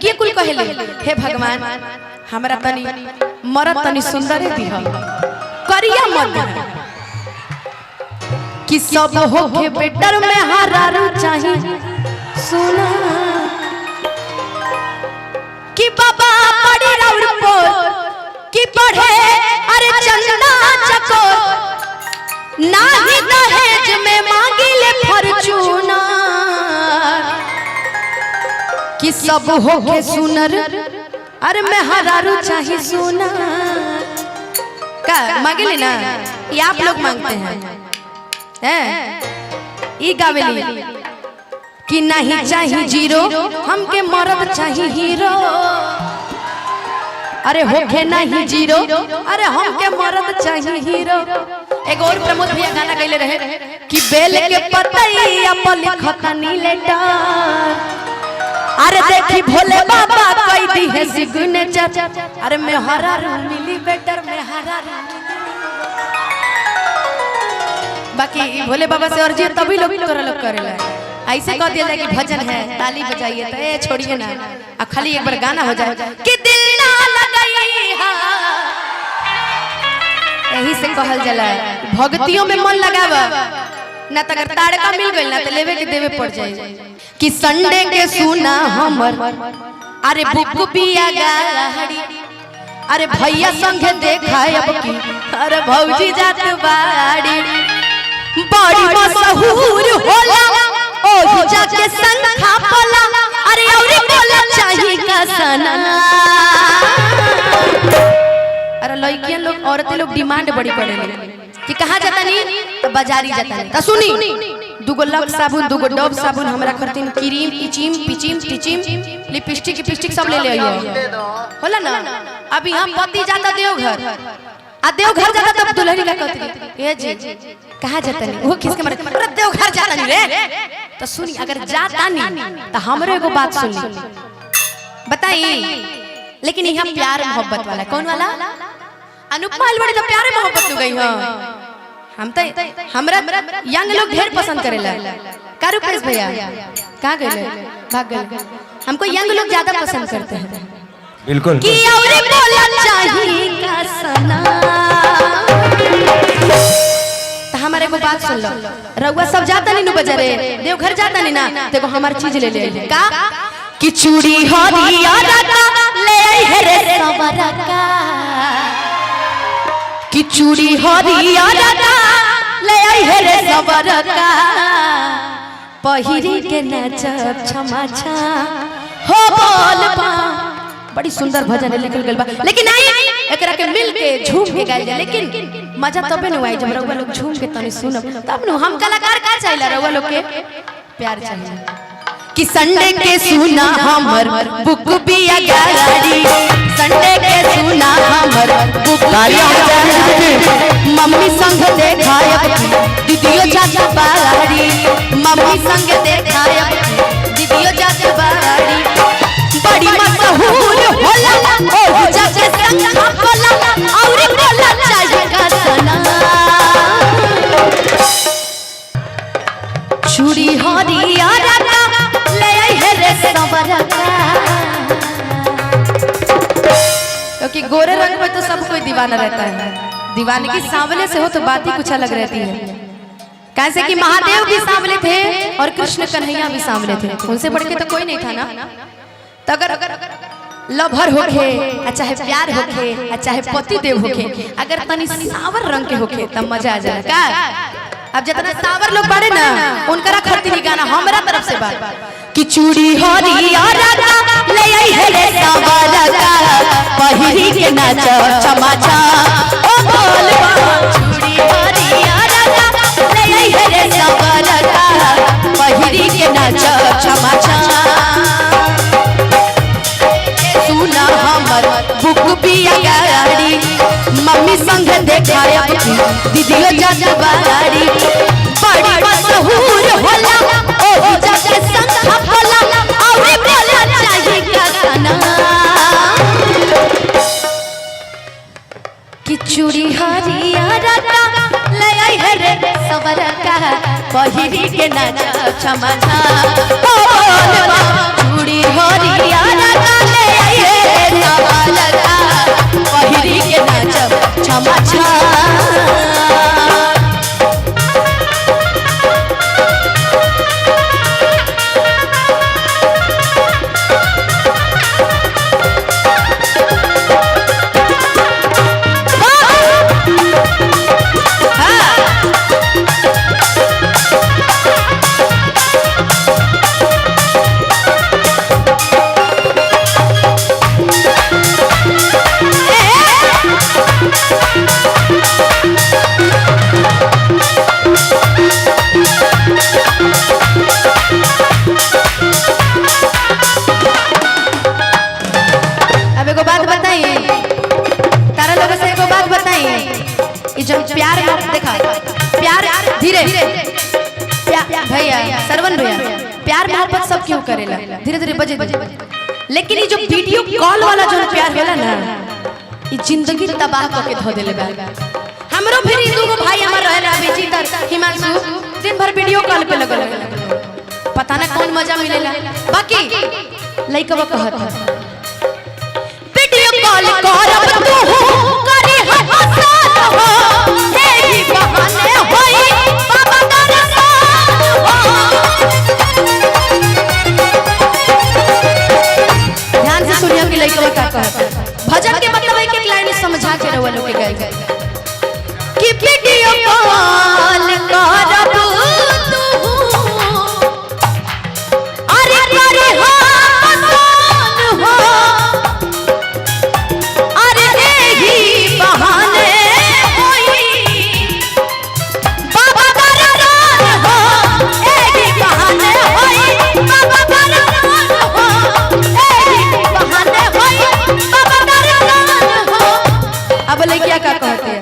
लड़की कुल कहले हे भगवान हमरा तनी मरद तनी सुंदर दिह करिया मत कि सब होके बेटर में हरारू चाही सुना कि बाबा पड़ी राउर पोर कि पढ़े अरे चंदा चकोर नाही दहेज में मांगी ले फॉर्च्यूनर कि सब होके सुनर अरे मैं हरारू चाही सुना का मांगे ले ना ये आप लोग मांगते हैं ई गावेली कि नहीं चाहिए जीरो हमके मर्द चाहिए हीरो अरे होके नहीं जीरो अरे हमके मर्द चाहिए हीरो। एक और प्रमोद भैया गाना गईले रहे कि बेल के पतैया पर लिखतनी लेटर अरे देखी भोले बाबा कई दी है सिग्नेचर अरे मैं हरा मिली बेटर में हरा बाकी भोले बाबा से अर्जी तभी लोग करेला ऐसे कह दिया जाए कि भजन है ताली बजाइए तो ये छोड़िए ना अब खाली एक बार गाना हो जाए कि दिल ना लगाई यही से कहल जला भक्तियों में मन लगावा ना तो अगर ताड़का मिल गई ना तो लेवे के देवे पड़ जाए कि संडे के सुना हमर अरे बुक पिया गाड़ी अरे भैया संगे देखा अब की अरे भौजी जात बाड़ी बड़ी मशहूर होला ओ जाके संग खापला अरे औरी बोला चाहिए का सना अरे लड़कियां लोग औरतें लोग डिमांड बड़ी करेले कि कहां जाता नहीं तो बाजारी जाता नहीं तो सुनी दुगो लव साबुन दुगो डब साबुन हमरा खरतीन क्रीम इचिम पिचिम टिचिम लिपस्टिक सब ले ले आइए होला ना अब यहां पति जाता देवघर आ देवघर जाता तब दुल्हनी का कहती ए जी कहां जाता नहीं वो किसके मारे अरे देवघर जाता नहीं रे तो सुनी अगर जाता नहीं तो हमरे को बात सुन ली बताई लेकिन यहाँ प्यार मोहब्बत वाला कौन वाला अनुपमाल बड़ी तो प्यारे मोहब्बत हो गई हो हम तो हमरा यंग लोग ढेर पसंद करेला का रुपेश भैया कहां गए भाग गए हमको यंग लोग ज्यादा पसंद करते हैं बिल्कुल कि औरे बोला चाहिए का सना तो हमारे को बात सुन लो रउआ सब जाता नहीं नु बाजारे देवघर जाता नहीं ना देखो हमारी चीज ले ले का कि चूड़ी हरिया रका ले आई है रे सवरा का कि चूड़ी हरिया रका ले आई है रे सवरा का पहिरी के नचब क्षमा छा हो बोलबा बड़ी सुंदर भजन है लिखल गइल बा लेकिन आई एकरा के मिल के झूम के गाइल जा लेकिन मजा तबे न आई जब रउआ लोग झूम के तनी सुनब तब न हम कलाकार का चाहिला रउआ लोग के प्यार चाहिए कि संडे के सुना हमर बुक बिया गाड़ी संडे के सुना हमर बुक बिया गाड़ी मम्मी संग देखायब दीदियो जात बाड़ी मम्मी संग देखायब दीदियो जात बाड़ी बड़ी मशहूर होला ओ जाके संग होला और बोला चाहिए का सना चूड़ी हरिया रका ले आई है रे सवरा का क्योंकि गोरे रंग में तो सब कोई दीवाना रहता है दीवानगी सांवले से हो तो बात ही कुछ अलग रहती है कैसे कि महादेव भी सांवले थे और कृष्ण कन्हैया भी सांवले थे उनसे बढ़ के तो कोई नहीं था ना तो अगर लभर होके चाहे प्यार होके चाहे पति देव होके अगर तनी सावर रंग के होके तब मजा आ जाए का अब जितना सावर लोग बड़े ना उनकरा खरती गाना हमरा तरफ से बात कि चूड़ी हरिया रका ले आई है रे सवरा का पहिरी के नाच चमाचा ओ बोलबा चूड़ी हरिया रका ले आई है रे सवरा का पहिरी के नाच चमाचा सुना हमर बुक पिया गाड़ी मम्मी संग देखायब दीदियो जात बाड़ी बड़ी मशहूर होला ओ जाके संग होला और बोला चाहिए का सना कि चूड़ी हरिया रका ले आई है रे सवरा का पहिरी के नाच क्षमा छा ओ चूड़ी हरिया रका धीरे भैया सरवन भैया प्यार मोहब्बत सब क्यों करेला धीरे धीरे बजे लेकिन ये जो वीडियो कॉल वाला जो प्यार होला ना ये जिंदगी तबाह करके धो देले बा। हमरो फिर दूगो भाई हमर रहला बेजीतर हिमांशु दिन भर वीडियो कॉल पे लगल पता ना कौन मजा मिलेला बाकी लइकवा कहत वीडियो कॉल करब तू करी हसन हो एही बहाने होई बाबा दरसान हो। ध्यान से सुनिए कि लइकवा का कहत भजन के मतलब एक एक लाइन समझा के रवा लोग के गाय कि वीडियो कॉल करब तू अरे करे हसन हो अरे एही बहाने होई बाबा दरसान हो एही बहाने होई बाबा दरसान हो एही बहाने होई बाबा दरसान हो। अब लइकिया का कहते हैं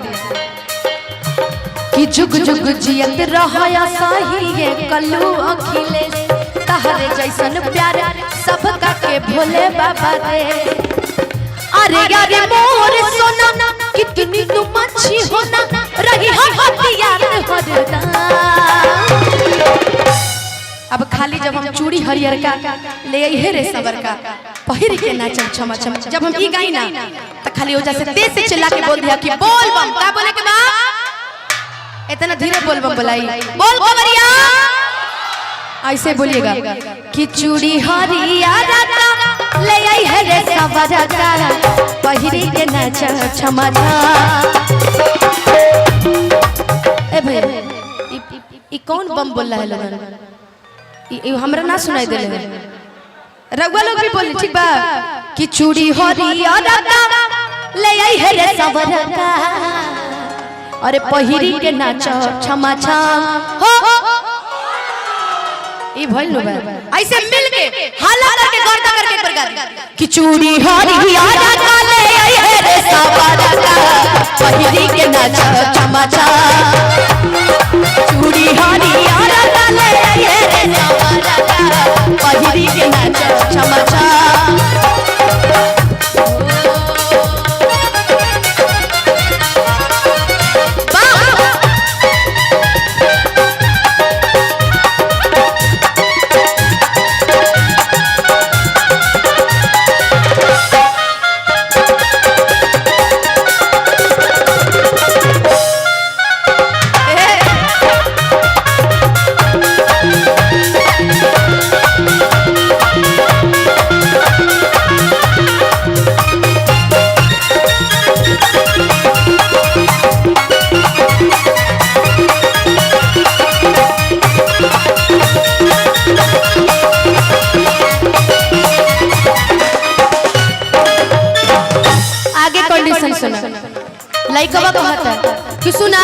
कि जुग जुग जियत रहया साही ये कल्लू अखिलेश तहरे जैसन प्यार सबका के भोले बाबा दे। अरे यार मोर सोना कितनी तुम अच्छी होना रही हथियार हरदम। अब खाली जब हम चूड़ी हरियर का ले आई है रे सबर का पहिर के नाचम छमा छम जब हम ई गाई ना त खाली हो जैसे तेज से चिल्ला के बोल दिया कि बोल बम का बोले के बा इतना धीरे बोल बम बुलाई बोल कवरिया ऐसे बोलिएगा कि चूड़ी हरियर का ले आई है रे सबर का पहिर के नाचम छमा छम। ए भाई ई कौन बम बोल रहा है लोगन हमरा ना सुनाई दे रघुआ लोग भी बोले ठीक बा कि चूड़ी हरियर का ले आई है रे सबर का अरे पहिरी के नाच छमा छम हो ई भइल नो बा ऐसे मिल के हाला करके गर्दा करके एक बार गा कि चूड़ी हरियर का ले आई है रे सबर का पहिरी के नाच छमा छम चूड़ी हरियर का ले आई है रे सबर का पहिरी के नाच छमा छम। लइकवा कहता कि सुना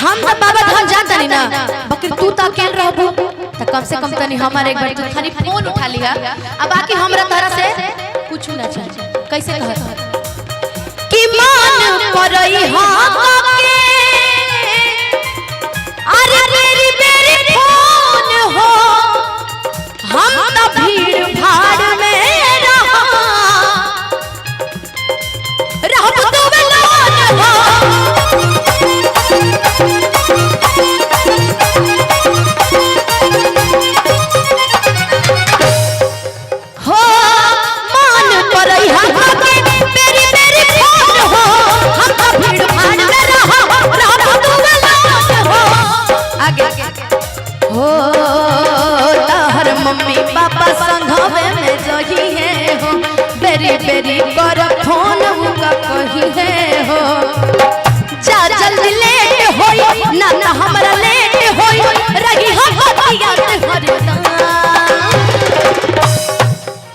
हम तो बाबा धाम जाता नहीं ना बकर तू तो अकेले रहबू तो कम से कम तनी हमारे एक बार तू खाली फोन उठा लिया अब बाकी हमरा तरह से कुछ ना चाहिए। कैसे कहता कि मान परई हां के अरे मेरी मेरी फोन हो हम तो भीड़ भाड़ में बेरी कर फोन का कही है हो जा जल्दी लेट होई ना ना हमरा लेट होई रही हथियार हरदम।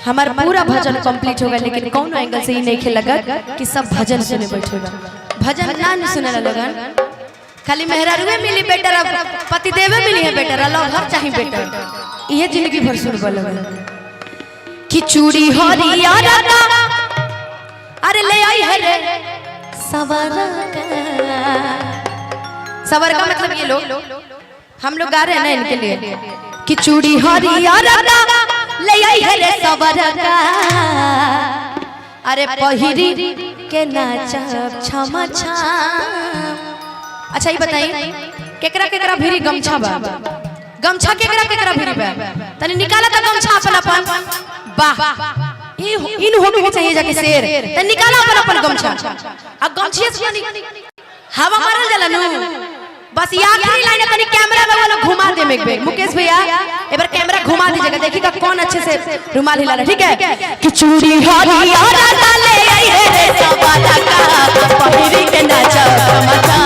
हमारा पूरा भजन कंप्लीट होगा लेकिन कौन एंगल से ही नहीं लगा कि सब भजन सुने बैठेगा भजन ना नहीं सुने लगन खाली मेहरारुए मिली बेटा पति देवे मिली है बेटा लव चाहिए बेटा ये जिंदगी भर सुनबा लगन कि चूड़ी हरियर का अरे ले आई है रे सवर का सवर का मतलब ये लोग हम लोग गा रहे हैं ना इनके लिए कि चूड़ी हरियर ले आई है रे सवर का अरे पहिरी के नाचब छम छम। अच्छा ये बताइए केकरा केकरा भिरी गमछा बा गमछा केकरा केकरा भिरी बा तनी निकाला त गमछा अपन अपन वाह इन होने के चाहिए जाके शेर तनी निकाला अपन अपन गमछा आ गमछिए से हवा मारल जाला नु बस ये आखिरी लाइन तनी कैमरा में वाला घुमा दे में मुकेश भैया एक बार कैमरा घुमा दीजिएगा देखिएगा कौन अच्छे से रुमाल हिला रहा है ठीक है कि चूड़ी हरियर डाले आई रे सवाला का पहिरी के नाचा मचा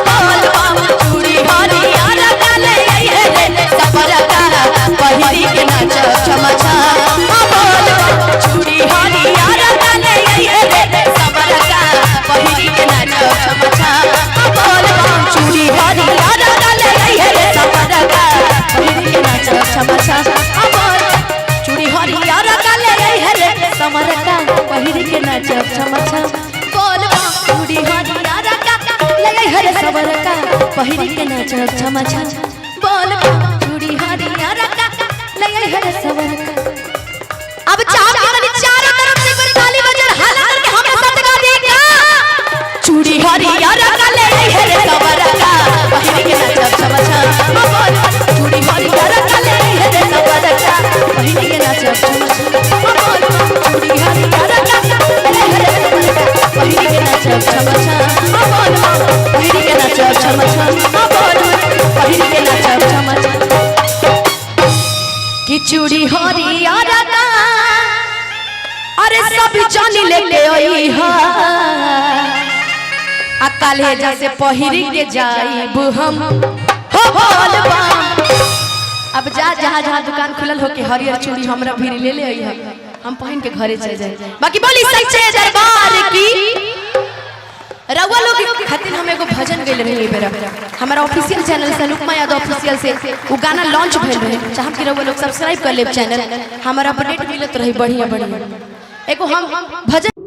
बोल बम चूड़ी हरियर डाले आई रे सवाला का पहिरी के नाचा चमचा बोल बम चूड़ी हरियर डाले आई रे सवाला का पहिरी के नाचा चमचा बोल बम चूड़ी हरियर डाले आई रे सवाला का पहिरी के नाचा चमचा बोल चूड़ी हरियर डाले आई रे सवाला का पहिरी के नाचा चमचा बोल बम चूड़ी हरियर डाले आई रे सवाला का पहिरी के नाचा चमचा बोल बम चूड़ी हरियर डाले आई रे सवाला का। अब चाप के चारों तरफ से कोई ताली बजा हाला करके हमें साथ गा देगा चूड़ी हरियर डाले आई रे सवाला का पहिरी के नाचा चमचा बोल चूड़ी हरियर डाले आई रे सवाला का पहिरी के नाचा चमचा बोल चूड़ी हरियर डाले आई रे सवाला का पहिरी के नाचा चमचा बोल पहिरी के नाचा चमचा बोल पहिरी के नाचा चमचा कि चूड़ी हरियर का अरे सब जानी लेके आई हा आ काले जैसे पहिरी के जाइब हम हो बोल बम। अब जहाँ जहाँ दुकान खुलल हो के हरियर चूड़ी हमरा भीरी ले आई हा हम पहन के घरे चले जाए बाकी बोली सच्चे दरबार की रउआ लोग खातिर हम एगो भजन गइल रही बेरा हमारा ऑफिशियल चैनल से अनुपमा यादव ऑफिशियल से वो गाना लॉन्च भेल रहे चाहत कि रउआ लोग सब्सक्राइब कर लेब चैनल हमारा अपडेट मिलत रही बढ़िया बढ़िया एगो हम भजन